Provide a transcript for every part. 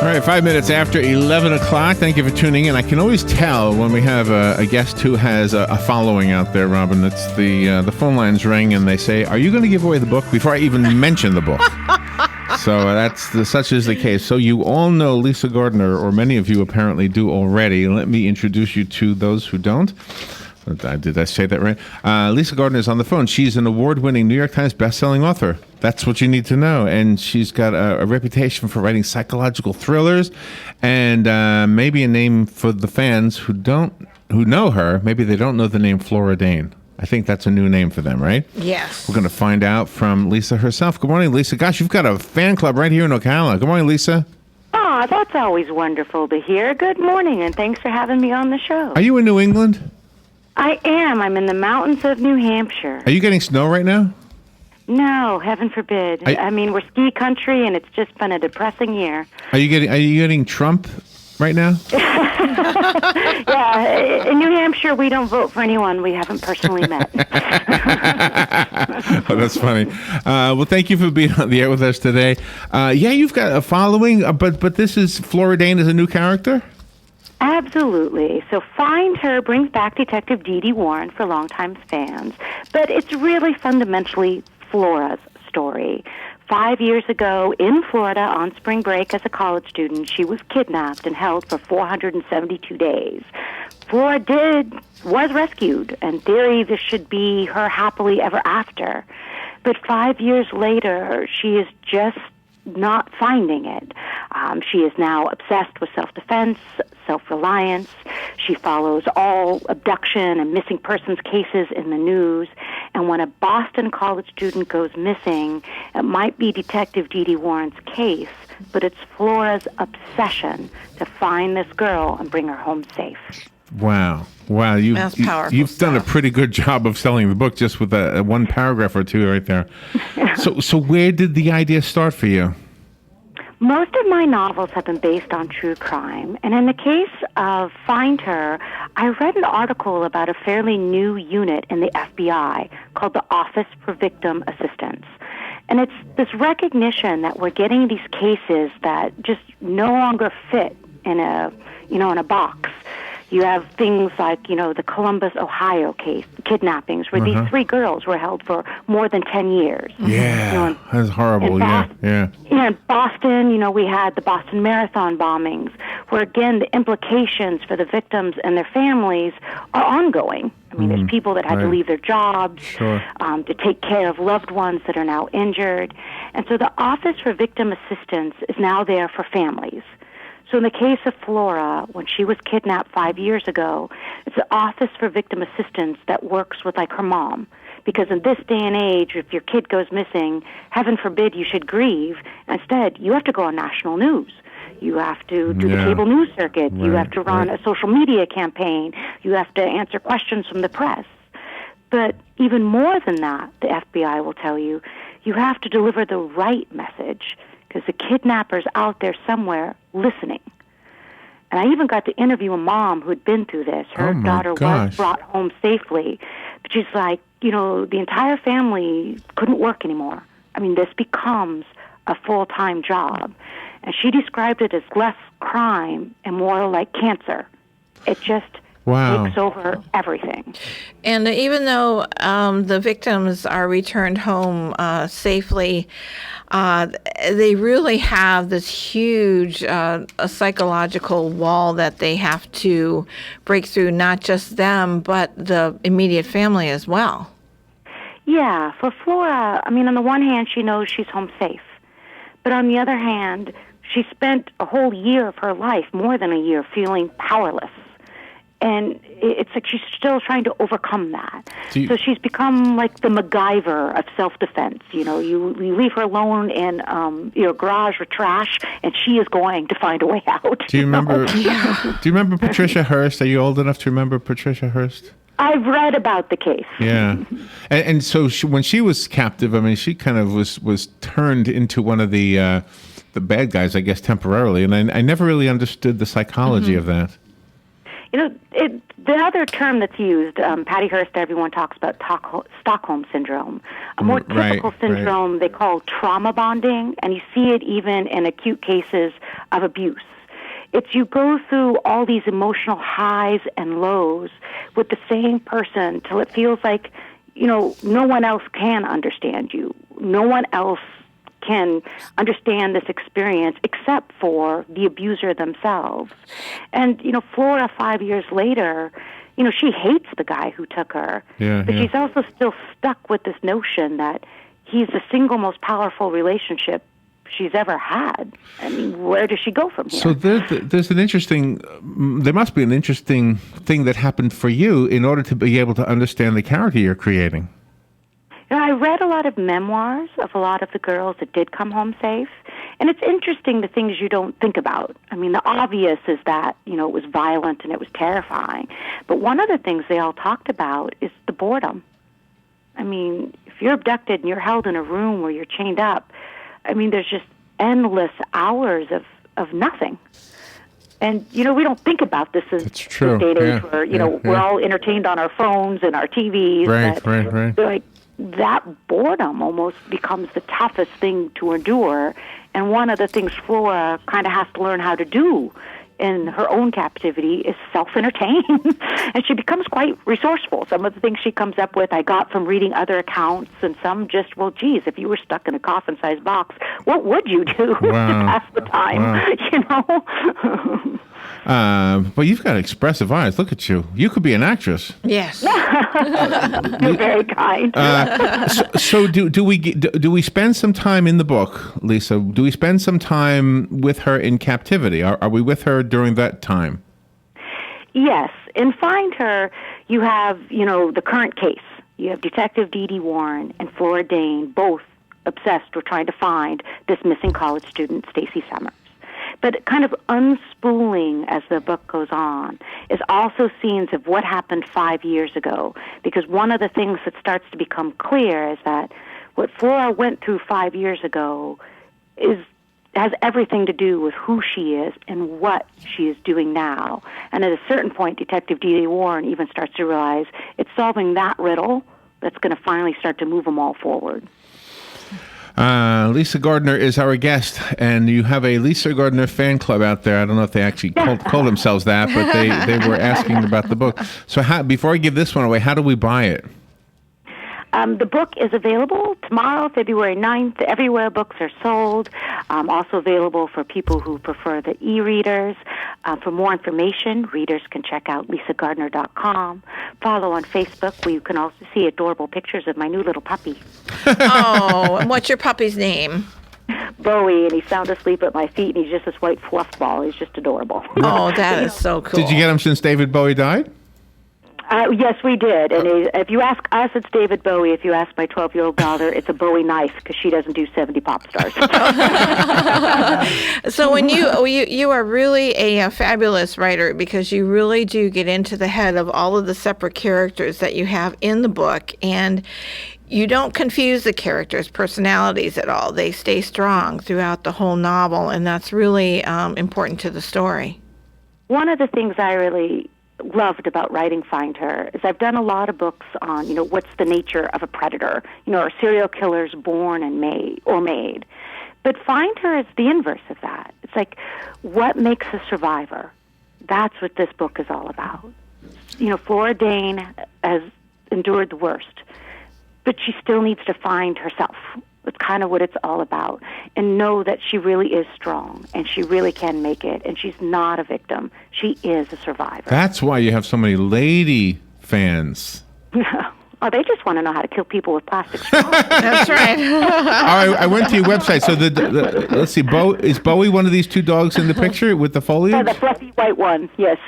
All right, 5 minutes after 11 o'clock. Thank you for tuning in. I can always tell when we have a guest who has a following out there, Robin. It's the phone lines ring and they say, "Are you going to give away the book?" before I even mention the book. So such is the case. So you all know Lisa Gardner, or many of you apparently do already. Let me introduce you to those who don't. Did I say that right? Lisa Gardner is on the phone. She's an award-winning New York Times bestselling author. That's what you need to know. And she's got a reputation for writing psychological thrillers, and maybe a name for the fans who know her. Maybe they don't know the name Flora Dane. I think that's a new name for them, right? Yes. We're going to find out from Lisa herself. Good morning, Lisa. Gosh, you've got a fan club right here in Ocala. Good morning, Lisa. Oh, that's always wonderful to hear. Good morning, and thanks for having me on the show. Are you in New England? I am. I'm in the mountains of New Hampshire. Are you getting snow right now? No, heaven forbid. I mean, we're ski country, and it's just been a depressing year. Are you getting Trump right now? Yeah, in New Hampshire, we don't vote for anyone we haven't personally met. Oh, that's funny. Well, thank you for being on the air with us today. Yeah, you've got a following, but this is Flora Dane as a new character? Absolutely. So Find Her brings back Detective Dee Dee Warren for longtime fans, but it's really fundamentally Flora's story. 5 years ago, in Florida, on spring break as a college student, she was kidnapped and held for 472 days. Flora was rescued, and in theory this should be her happily ever after. But 5 years later, she is just not finding it. She is now obsessed with self-defense, self-reliance. She follows all abduction and missing persons cases in the news. And when a Boston college student goes missing, it might be Detective Dee Dee Warren's case, but it's Flora's obsession to find this girl and bring her home safe. Wow. You've done a pretty good job of selling the book just with a one paragraph or two right there. So where did the idea start for you? Most of my novels have been based on true crime, and in the case of Find Her, I read an article about a fairly new unit in the FBI called the Office for Victim Assistance. And it's this recognition that we're getting these cases that just no longer fit in a box. You have things like, the Columbus, Ohio case, kidnappings, where these three girls were held for more than 10 years. Yeah, that's horrible. Yeah. In Boston, we had the Boston Marathon bombings, where, again, the implications for the victims and their families are ongoing. I mean, there's people that had to leave their jobs to take care of loved ones that are now injured. And so the Office for Victim Assistance is now there for families. So in the case of Flora, when she was kidnapped 5 years ago, it's the Office for Victim Assistance that works with, her mom. Because in this day and age, if your kid goes missing, heaven forbid you should grieve. Instead, you have to go on national news. You have to do the cable news circuit. You have to run a social media campaign. You have to answer questions from the press. But even more than that, the FBI will tell you, you have to deliver the right message, because the kidnapper's out there somewhere listening. And I even got to interview a mom who had been through this. Her daughter was brought home safely. But she's like, the entire family couldn't work anymore. I mean, this becomes a full-time job. And she described it as less crime and more like cancer. It just takes over everything. And even though the victims are returned home safely, they really have this huge psychological wall that they have to break through, not just them, but the immediate family as well. Yeah, for Flora, on the one hand, she knows she's home safe. But on the other hand, she spent a whole year of her life, more than a year, feeling powerless. And it's like she's still trying to overcome that. So she's become like the MacGyver of self-defense. You leave her alone in your garage with trash, and she is going to find a way out. Do you remember? Do you remember Patricia Hearst? Are you old enough to remember Patricia Hearst? I've read about the case. Yeah, and so when she was captive, she kind of was turned into one of the bad guys, I guess, temporarily. And I never really understood the psychology of that. The other term that's used, Patty Hearst, everyone talks about Stockholm Syndrome. A more typical syndrome they call trauma bonding, and you see it even in acute cases of abuse. It's you go through all these emotional highs and lows with the same person till it feels like, no one else can understand you. No one else can understand this experience except for the abuser themselves. And, Flora, 5 years later, she hates the guy who took her. But she's also still stuck with this notion that he's the single most powerful relationship she's ever had. I mean, where does she go from here? So there must be an interesting thing that happened for you in order to be able to understand the character you're creating. I read a lot of memoirs of a lot of the girls that did come home safe, and it's interesting the things you don't think about. I mean, the obvious is that, it was violent and it was terrifying. But one of the things they all talked about is the boredom. I mean, if you're abducted and you're held in a room where you're chained up, I mean, there's just endless hours of nothing. And, we don't think about this in this day and age where, we're all entertained on our phones and our TVs. Right. Like, that boredom almost becomes the toughest thing to endure. And one of the things Flora kind of has to learn how to do in her own captivity is self-entertain. And she becomes quite resourceful. Some of the things she comes up with I got from reading other accounts, and some just, well, geez, if you were stuck in a coffin-sized box, what would you do to pass the time, Well, you've got expressive eyes. Look at you. You could be an actress. Yes. You're very kind. So do we spend some time in the book, Lisa? Do we spend some time with her in captivity? Are we with her during that time? Yes. In Find Her, you have, the current case. You have Detective Dee Dee Warren and Flora Dane, both obsessed with trying to find this missing college student, Stacey Summers. But kind of unspooling as the book goes on is also scenes of what happened 5 years ago. Because one of the things that starts to become clear is that what Flora went through 5 years ago has everything to do with who she is and what she is doing now. And at a certain point, Detective Dee Dee Warren even starts to realize it's solving that riddle that's going to finally start to move them all forward. Lisa Gardner is our guest, and you have a Lisa Gardner fan club out there. I don't know if they actually call themselves that, but they were asking about the book. So before I give this one away, how do we buy it? The book is available tomorrow, February 9th, everywhere books are sold. Also available for people who prefer the e-readers. For more information, readers can check out lisagardner.com. Follow on Facebook, where you can also see adorable pictures of my new little puppy. Oh, and what's your puppy's name? Bowie, and he's sound asleep at my feet, and he's just this white fluff ball. He's just adorable. Oh, that is so cool. Did you get him since David Bowie died? Yes, we did. And if you ask us, it's David Bowie. If you ask my 12-year-old daughter, it's a Bowie knife, because she doesn't do 70 pop stars. So when you are really a fabulous writer, because you really do get into the head of all of the separate characters that you have in the book, and you don't confuse the characters' personalities at all. They stay strong throughout the whole novel, and that's really important to the story. One of the things I really loved about writing Find Her is I've done a lot of books on, what's the nature of a predator, are serial killers born and made. But Find Her is the inverse of that. It's like, what makes a survivor? That's what this book is all about. Flora Dane has endured the worst, but she still needs to find herself. It's kind of what it's all about. And know that she really is strong, and she really can make it, and she's not a victim. She is a survivor. That's why you have so many lady fans. Oh, they just want to know how to kill people with plastic straws. That's right. I went to your website. So let's see. Is Bowie one of these two dogs in the picture with the foliage? Oh, the fluffy white one, yes.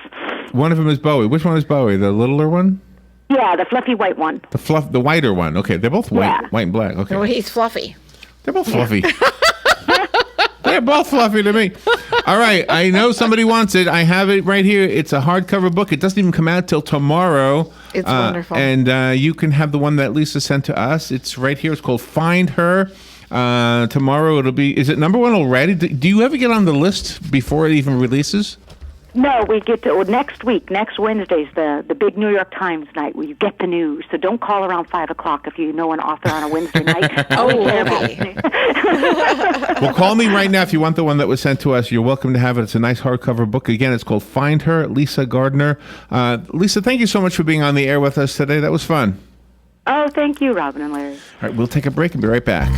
One of them is Bowie. Which one is Bowie? The littler one? Yeah, the fluffy white one. The whiter one. Okay, they're both white and black. Okay. Well, he's fluffy. They're both fluffy. They're both fluffy to me. All right, I know somebody wants it. I have it right here. It's a hardcover book. It doesn't even come out till tomorrow. It's wonderful. And you can have the one that Lisa sent to us. It's right here. It's called Find Her. Tomorrow it'll be. Is it number one already? Do you ever get on the list before it even releases? No, we get to next week. Next Wednesday's the big New York Times night where you get the news. So don't call around 5 o'clock if you know an author on a Wednesday night. Okay. Well, call me right now if you want the one that was sent to us. You're welcome to have it. It's a nice hardcover book. Again, it's called Find Her, Lisa Gardner. Lisa, thank you so much for being on the air with us today. That was fun. Oh, thank you, Robin and Larry. All right, we'll take a break and be right back.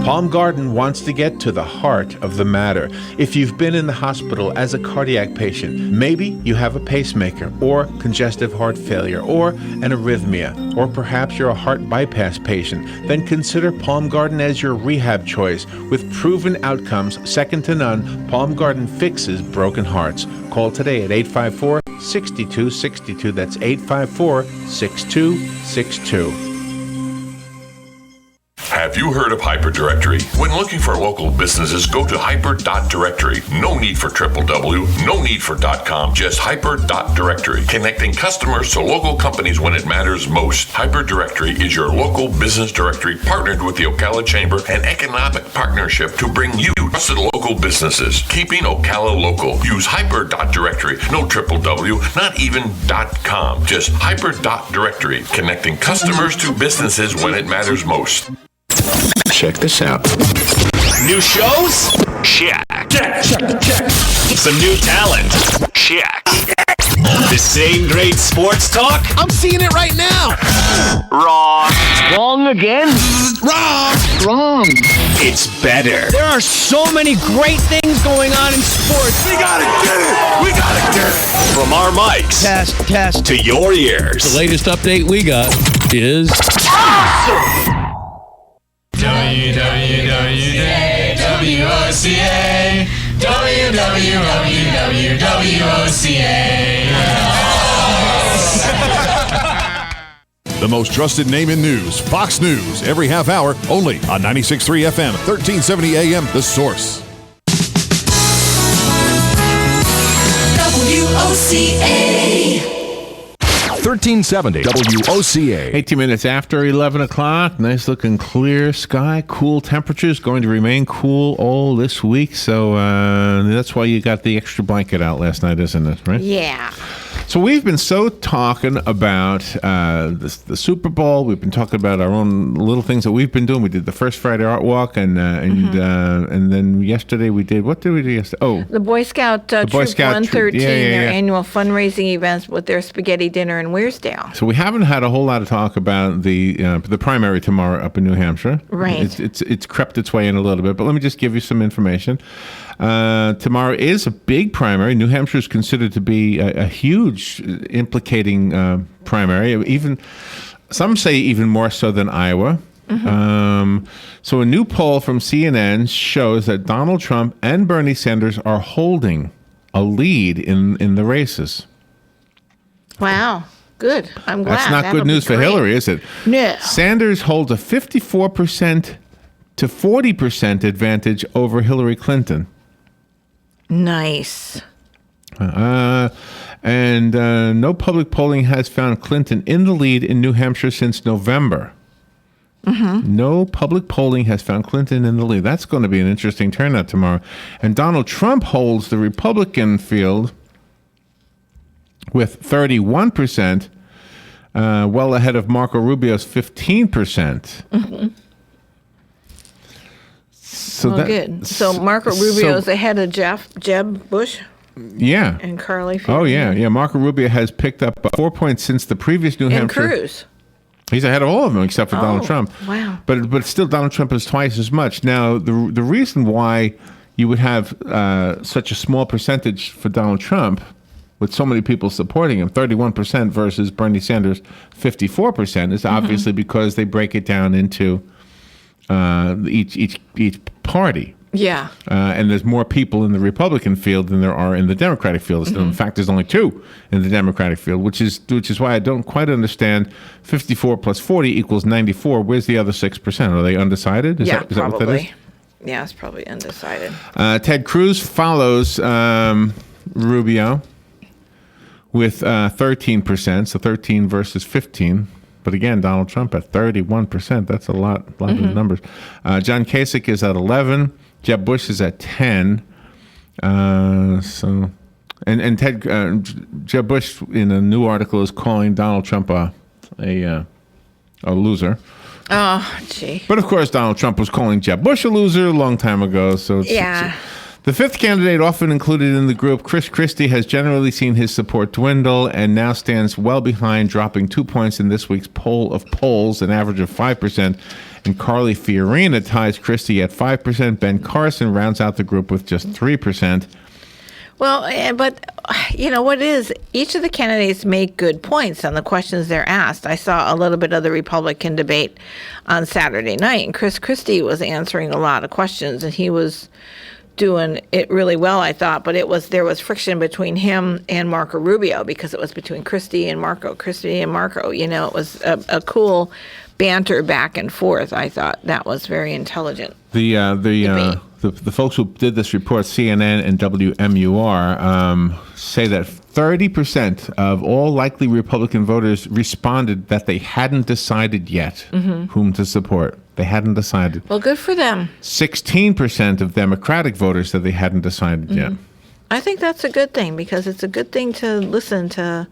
Palm Garden wants to get to the heart of the matter. If you've been in the hospital as a cardiac patient, maybe you have a pacemaker or congestive heart failure or an arrhythmia, or perhaps you're a heart bypass patient, then consider Palm Garden as your rehab choice. With proven outcomes second to none, Palm Garden fixes broken hearts. Call today at 854-6262. That's 854-6262. Have you heard of Hyperdirectory? When looking for local businesses, go to hyper.directory. No need for www, no need for .com, just hyper.directory. Connecting customers to local companies when it matters most. Hyperdirectory is your local business directory partnered with the Ocala Chamber and Economic Partnership to bring you trusted local businesses. Keeping Ocala local. Use hyper.directory. No www, not even .com, just hyper.directory. Connecting customers to businesses when it matters most. Check this out. New shows? Check. Check. Some new talent? Check. The same great sports talk? I'm seeing it right now. Wrong. Wrong again? Wrong. It's better. There are so many great things going on in sports. We gotta get it. From our mics. Test. To your ears. The latest update we got is... WWWOCA, WWWOCA. The most trusted name in news, Fox News, every half hour, only on 96.3 FM, 1370 AM, The Source. WOCA. 1370 WOCA. 18 minutes after 11 o'clock. Nice looking clear sky, cool temperatures, going to remain cool all this week. So that's why you got the extra blanket out last night, isn't it? Right? Yeah. So we've been talking about the Super Bowl. We've been talking about our own little things that we've been doing. We did the first Friday Art Walk, and then yesterday we did, what did we do yesterday? Oh, The Boy Scout Troop Boy Scout 113, Troop. Yeah. their annual fundraising events with their spaghetti dinner in Weirsdale. So we haven't had a whole lot of talk about the primary tomorrow up in New Hampshire. Right. It's crept its way in a little bit, but let me just give you some information. Tomorrow is a big primary. New Hampshire is considered to be a huge implicating primary. Even some say even more so than Iowa. So a new poll from CNN shows that Donald Trump and Bernie Sanders are holding a lead in the races. Wow. Good. I'm glad. That's not That'll good be news for great. Hillary, is it? No. Sanders holds a 54% to 40% advantage over Hillary Clinton. Nice. And no public polling has found Clinton in the lead in New Hampshire since November. No public polling has found Clinton in the lead. That's going to be an interesting turnout tomorrow. And Donald Trump holds the Republican field with 31%, well ahead of Marco Rubio's 15%. So good. So Marco Rubio is ahead of Jeb Bush Yeah. and Carly Fiorina. Oh, yeah. Marco Rubio has picked up 4 points since the previous New And Hampshire. Cruz. He's ahead of all of them except for Donald Trump. Wow. But still, Donald Trump is twice as much. Now, the reason why you would have such a small percentage for Donald Trump, with so many people supporting him, 31% versus Bernie Sanders, 54%, is obviously because they break it down into each party. Yeah. And there's more people in the Republican field than there are in the Democratic field. In fact, there's only 2 in the Democratic field, which is why I don't quite understand 54 plus 40 equals 94. Where's the other 6%? Are they undecided? Is that what that is? Yeah, it's probably undecided. Ted Cruz follows Rubio with 13%, so 13 versus 15. But again, Donald Trump at 31%. That's a lot of numbers. John Kasich is at 11. Jeb Bush is at 10. So And Jeb Bush in a new article is calling Donald Trump a loser. Oh, gee. But of course, Donald Trump was calling Jeb Bush a loser a long time ago. So the fifth candidate, often included in the group, Chris Christie, has generally seen his support dwindle and now stands well behind, dropping 2 points in this week's poll of polls, an average of 5%. And Carly Fiorina ties Christie at 5%. Ben Carson rounds out the group with just 3%. Well, but you know what it is? Each of the candidates make good points on the questions they're asked. I saw a little bit of the Republican debate on Saturday night, and Chris Christie was answering a lot of questions, and he was doing it really well, I thought. But there was friction between him and Marco Rubio because it was between Christie and Marco. You know, it was a cool banter back and forth. I thought that was very intelligent. The folks who did this report, CNN and WMUR, say that 30% of all likely Republican voters responded that they hadn't decided yet whom to support. They hadn't decided. Well, good for them. 16% of Democratic voters said they hadn't decided yet. I think that's a good thing because it's a good thing to listen to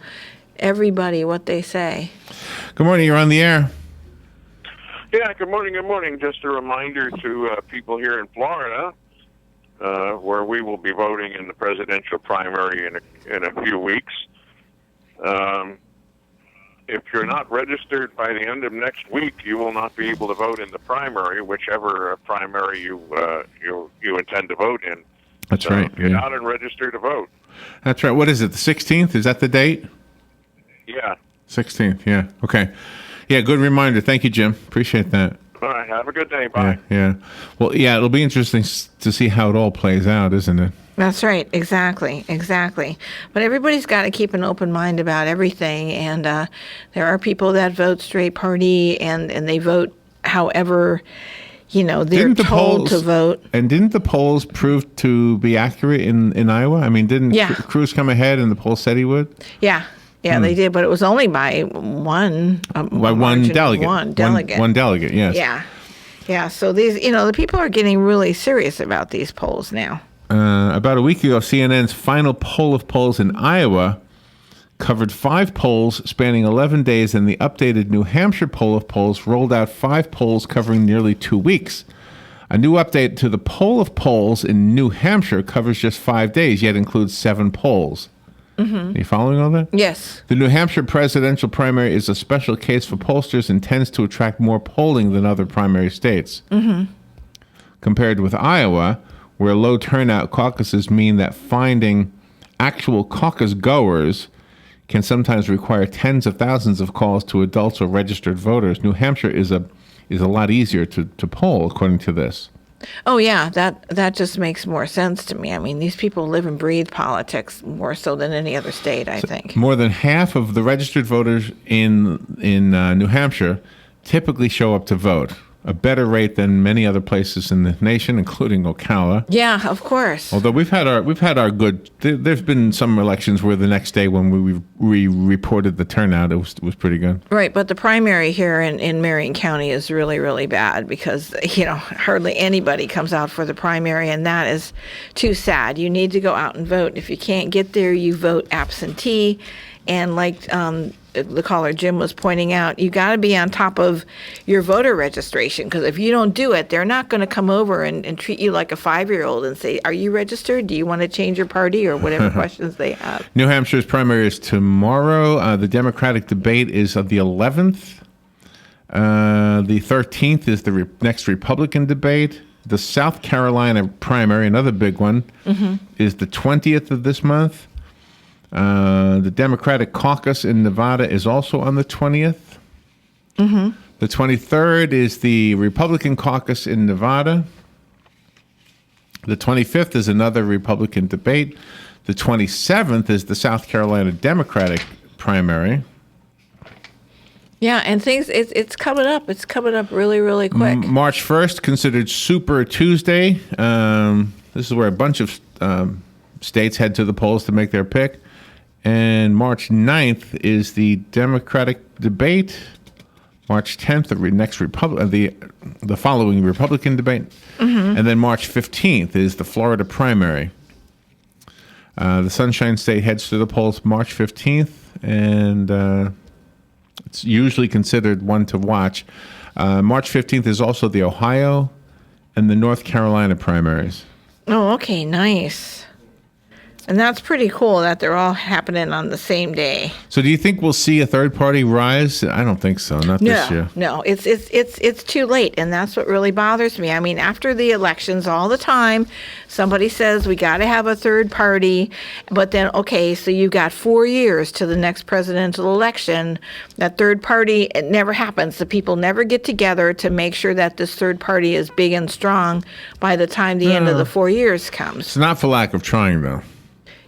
everybody, what they say. Good morning. You're on the air. Yeah, good morning, good morning. Just a reminder to people here in Florida, where we will be voting in the presidential primary in a few weeks. If you're not registered by the end of next week, you will not be able to vote in the primary, whichever primary you intend to vote in. That's right. Get out and register to vote. That's right. What is it, the 16th? Is that the date? Yeah. 16th, yeah. Okay. Yeah, good reminder. Thank you, Jim. Appreciate that. All right. Have a good day. Bye. Yeah. Well, yeah, it'll be interesting to see how it all plays out, isn't it? That's right. Exactly. But everybody's got to keep an open mind about everything. And there are people that vote straight party and they vote however, they're told to vote. And didn't the polls prove to be accurate in Iowa? I mean, didn't Cruz come ahead and the poll said he would? Yeah. Yeah, they did, but it was only by one delegate. One delegate. One delegate, yes. Yeah. So these, the people are getting really serious about these polls now. About a week ago, CNN's final poll of polls in Iowa covered 5 polls spanning 11 days, and the updated New Hampshire poll of polls rolled out 5 polls covering nearly 2 weeks. A new update to the poll of polls in New Hampshire covers just 5 days, yet includes 7 polls. Are you following all that? Yes. The New Hampshire presidential primary is a special case for pollsters and tends to attract more polling than other primary states. Compared with Iowa, where low turnout caucuses mean that finding actual caucus goers can sometimes require tens of thousands of calls to adults or registered voters. New Hampshire is a lot easier to poll, according to this. Oh, yeah, that just makes more sense to me. I mean, these people live and breathe politics more so than any other state, I think. More than half of the registered voters in New Hampshire typically show up to vote, a better rate than many other places in the nation, including Ocala. Yeah, of course. Although we've had our good. There's been some elections where the next day when we reported the turnout, it was pretty good. Right, but the primary here in Marion County is really, really bad because hardly anybody comes out for the primary, and that is too sad. You need to go out and vote. If you can't get there, you vote absentee, and like the caller Jim was pointing out, you got to be on top of your voter registration, because if you don't do it, they're not going to come over and treat you like a 5-year-old and say, are you registered? Do you want to change your party, or whatever questions they have. New Hampshire's primary is tomorrow. The Democratic debate is on the 11th. The 13th is the next Republican debate. The South Carolina primary, another big one, is the 20th of this month. The Democratic caucus in Nevada is also on the 20th. The 23rd is the Republican caucus in Nevada. The 25th is another Republican debate. The 27th is the South Carolina Democratic primary. Yeah, and it's coming up. It's coming up really, really quick. March 1st, considered Super Tuesday. This is where a bunch of states head to the polls to make their pick. And March 9th is the Democratic debate. March 10th, the following Republican debate. And then March 15th is the Florida primary. The Sunshine State heads to the polls March 15th, and it's usually considered one to watch. March 15th is also the Ohio and the North Carolina primaries. Oh, okay, nice. And that's pretty cool that they're all happening on the same day. So do you think we'll see a third party rise? I don't think so. Not this year. No, it's too late, and that's what really bothers me. I mean, after the elections all the time, somebody says we got to have a third party, but then, okay, so you've got 4 years to the next presidential election. That third party, it never happens. The people never get together to make sure that this third party is big and strong by the time the end of the 4 years comes. It's not for lack of trying, though.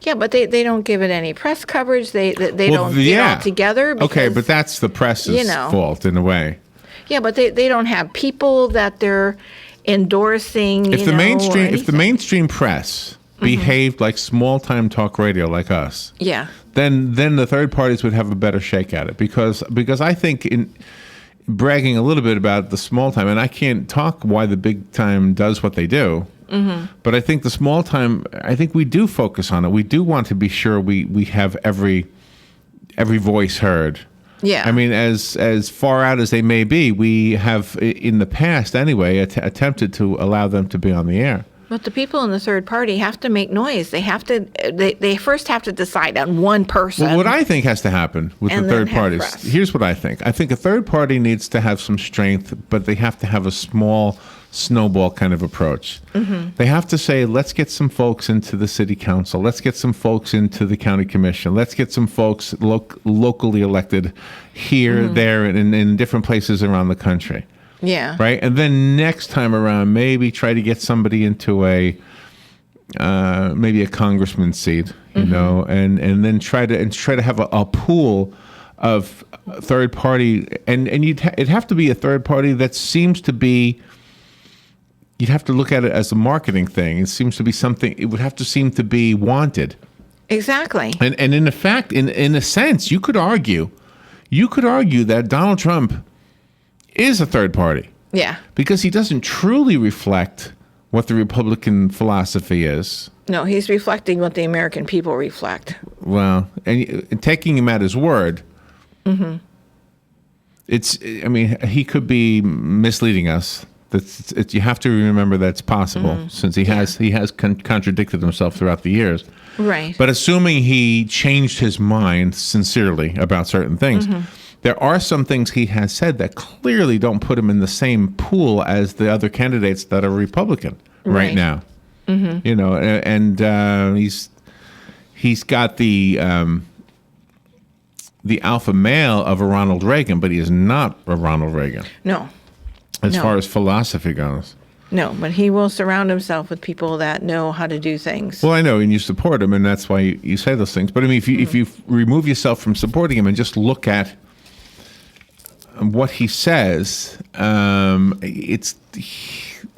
Yeah, but they don't give it any press coverage. They don't get all together. Because, okay, but that's the press's fault in a way. Yeah, but they don't have people that they're endorsing. If the mainstream press behaved like small time talk radio like us, then the third parties would have a better shake at it because I think in bragging a little bit about the small time, and I can't talk why the big time does what they do. But I think the small time, I think we do focus on it. We do want to be sure we have every voice heard. Yeah. I mean, as far out as they may be, we have, in the past anyway, attempted to allow them to be on the air. But the people in the third party have to make noise. They have to. They first have to decide on one person. Well, what I think has to happen with the third parties, here's what I think. I think a third party needs to have some strength, but they have to have a small snowball kind of approach. They have to say, let's get some folks into the city council. Let's get some folks into the county commission. Let's get some folks locally elected here, there, and in different places around the country. Yeah. Right. And then next time around, maybe try to get somebody into maybe a congressman seat, you know, and then try to have a pool of third party, and it'd have to be a third party that seems to be. You'd have to look at it as a marketing thing. It seems to be something. It would have to seem to be wanted. Exactly. And in fact, in a sense, you could argue that Donald Trump is a third party. Yeah. Because he doesn't truly reflect what the Republican philosophy is. No, he's reflecting what the American people reflect. Well, and taking him at his word, he could be misleading us. You have to remember that's possible since he has contradicted himself throughout the years. Right. But assuming he changed his mind sincerely about certain things, there are some things he has said that clearly don't put him in the same pool as the other candidates that are Republican right now. You know, and he's got the alpha male of a Ronald Reagan, but he is not a Ronald Reagan. No. As far as philosophy goes. No, but he will surround himself with people that know how to do things. Well, I know, and you support him, and that's why you say those things. But I mean, if you remove yourself from supporting him and just look at what he says, it's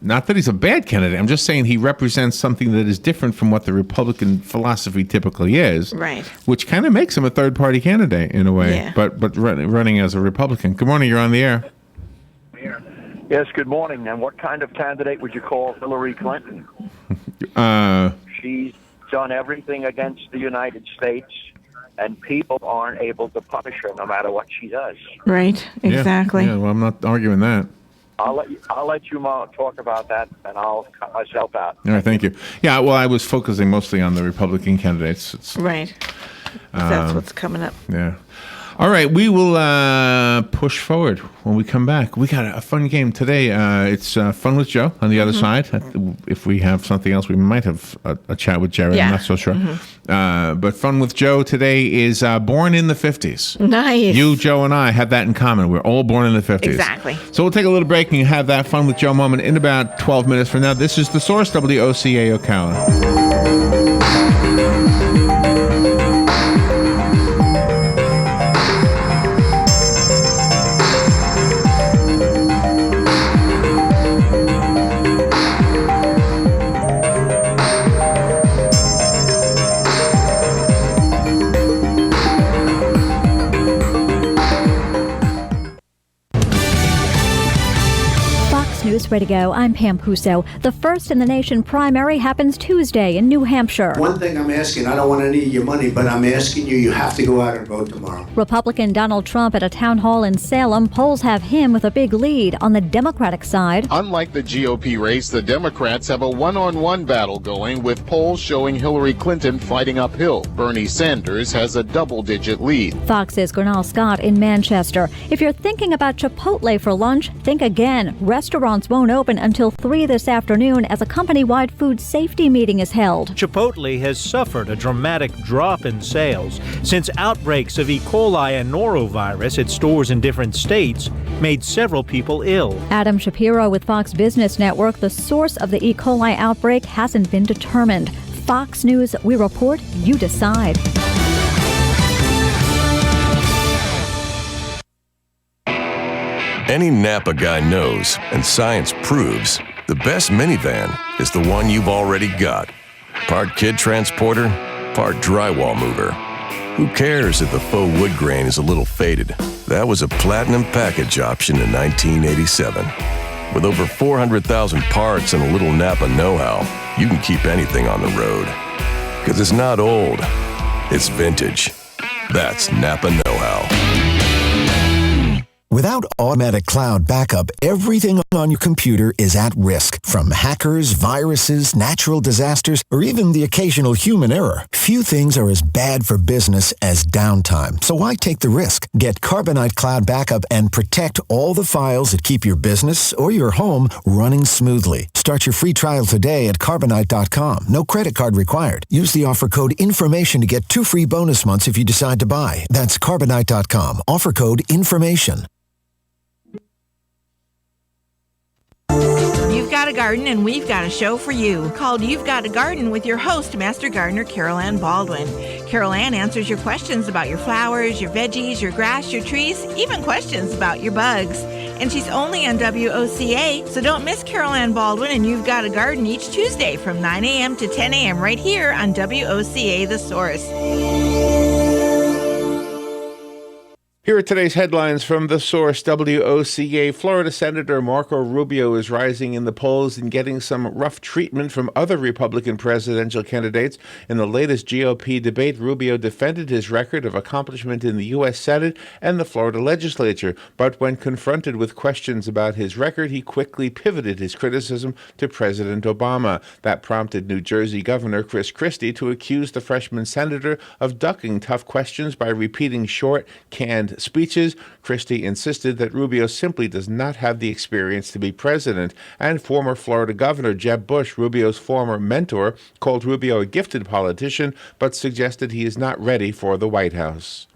not that he's a bad candidate. I'm just saying he represents something that is different from what the Republican philosophy typically is. Right. Which kind of makes him a third-party candidate in a way. Yeah. But running as a Republican. Good morning. You're on the air. Yes, good morning. And what kind of candidate would you call Hillary Clinton? She's done everything against the United States, and people aren't able to punish her no matter what she does. Right, exactly. Yeah, well, I'm not arguing that. I'll let you talk about that, and I'll cut myself out. All right, thank you. Yeah, well, I was focusing mostly on the Republican candidates. Right. That's what's coming up. Yeah. All right, we will push forward when we come back. We got a fun game today. It's Fun with Joe on the other side. If we have something else, we might have a chat with Jared. I'm not so sure. But Fun with Joe today is born in the 50s. Nice. You, Joe, and I have that in common. We're all born in the 50s. Exactly. So we'll take a little break and have that Fun with Joe moment in about 12 minutes from now. This is The Source, WOCA Ocala. Ready to Go. I'm Pam Puso. The first in the nation primary happens Tuesday in New Hampshire. One thing I'm asking, I don't want any of your money, but I'm asking you have to go out and vote tomorrow. Republican Donald Trump at a town hall in Salem. Polls have him with a big lead on the Democratic side. Unlike the GOP race, the Democrats have a one-on-one battle going, with polls showing Hillary Clinton fighting uphill. Bernie Sanders has a double-digit lead. Fox's Gernal Scott in Manchester. If you're thinking about Chipotle for lunch, think again. Restaurants won't open until 3 this afternoon as a company-wide food safety meeting is held. Chipotle has suffered a dramatic drop in sales since outbreaks of E. coli and norovirus at stores in different states made several people ill. Adam Shapiro with Fox Business Network. The source of the E. coli outbreak hasn't been determined. Fox News, we report, you decide. Any Napa guy knows, and science proves, the best minivan is the one you've already got. Part kid transporter, part drywall mover. Who cares if the faux wood grain is a little faded? That was a platinum package option in 1987. With over 400,000 parts and a little Napa know-how, you can keep anything on the road. Because it's not old, it's vintage. That's Napa know-how. Without automatic cloud backup, everything on your computer is at risk. From hackers, viruses, natural disasters, or even the occasional human error. Few things are as bad for business as downtime. So why take the risk? Get Carbonite Cloud Backup and protect all the files that keep your business or your home running smoothly. Start your free trial today at Carbonite.com. No credit card required. Use the offer code INFORMATION to get 2 free bonus months if you decide to buy. That's Carbonite.com. Offer code INFORMATION. You've got a garden and we've got a show for you called You've Got a Garden with your host, Master Gardener Carol Ann Baldwin. Carol Ann answers your questions about your flowers, your veggies, your grass, your trees, even questions about your bugs. And she's only on WOCA, so don't miss Carol Ann Baldwin and You've Got a Garden each Tuesday from 9 a.m. to 10 a.m. right here on WOCA The Source. Here are today's headlines from The Source, WOCA. Florida Senator Marco Rubio is rising in the polls and getting some rough treatment from other Republican presidential candidates. In the latest GOP debate, Rubio defended his record of accomplishment in the U.S. Senate and the Florida legislature. But when confronted with questions about his record, he quickly pivoted his criticism to President Obama. That prompted New Jersey Governor Chris Christie to accuse the freshman senator of ducking tough questions by repeating short, canned speeches. Christie insisted that Rubio simply does not have the experience to be president, and former Florida Governor Jeb Bush, Rubio's former mentor, called Rubio a gifted politician, but suggested he is not ready for the White House.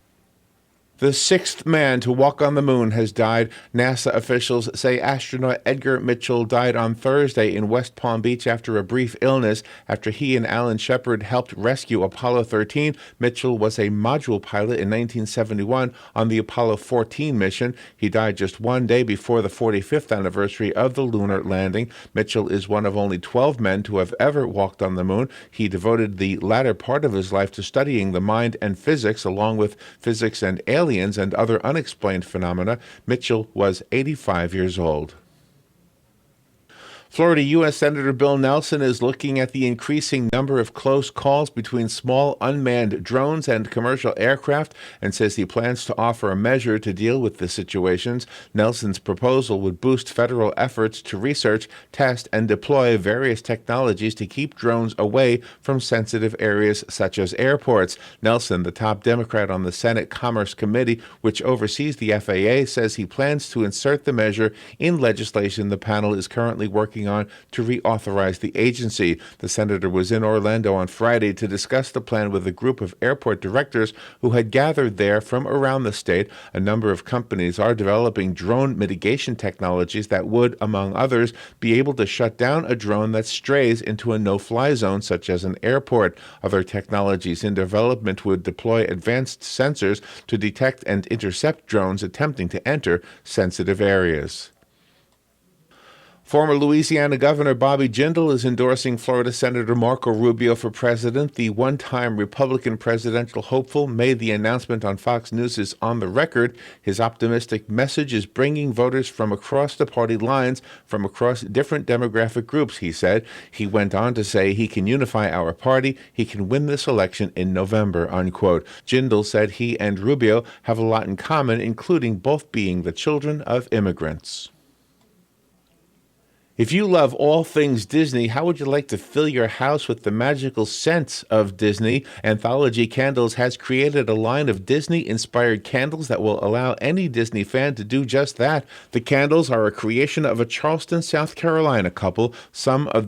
The 6th man to walk on the moon has died. NASA officials say astronaut Edgar Mitchell died on Thursday in West Palm Beach after a brief illness. After he and Alan Shepard helped rescue Apollo 13, Mitchell was a module pilot in 1971 on the Apollo 14 mission. He died just 1 day before the 45th anniversary of the lunar landing. Mitchell is one of only 12 men to have ever walked on the moon. He devoted the latter part of his life to studying the mind and physics, along with physics and aliens and other unexplained phenomena. Mitchell was 85 years old. Florida U.S. Senator Bill Nelson is looking at the increasing number of close calls between small unmanned drones and commercial aircraft and says he plans to offer a measure to deal with the situations. Nelson's proposal would boost federal efforts to research, test, and deploy various technologies to keep drones away from sensitive areas such as airports. Nelson, the top Democrat on the Senate Commerce Committee, which oversees the FAA, says he plans to insert the measure in legislation the panel is currently working on to reauthorize the agency. The senator was in Orlando on Friday to discuss the plan with a group of airport directors who had gathered there from around the state. A number of companies are developing drone mitigation technologies that would, among others, be able to shut down a drone that strays into a no-fly zone, such as an airport. Other technologies in development would deploy advanced sensors to detect and intercept drones attempting to enter sensitive areas. Former Louisiana Governor Bobby Jindal is endorsing Florida Senator Marco Rubio for president. The one-time Republican presidential hopeful made the announcement on Fox News' On the Record. His optimistic message is bringing voters from across the party lines, from across different demographic groups, he said. He went on to say he can unify our party. He can win this election in November, unquote. Jindal said he and Rubio have a lot in common, including both being the children of immigrants. If you love all things Disney, how would you like to fill your house with the magical sense of Disney? Anthology Candles has created a line of Disney-inspired candles that will allow any Disney fan to do just that. The candles are a creation of a Charleston, South Carolina couple. Some of the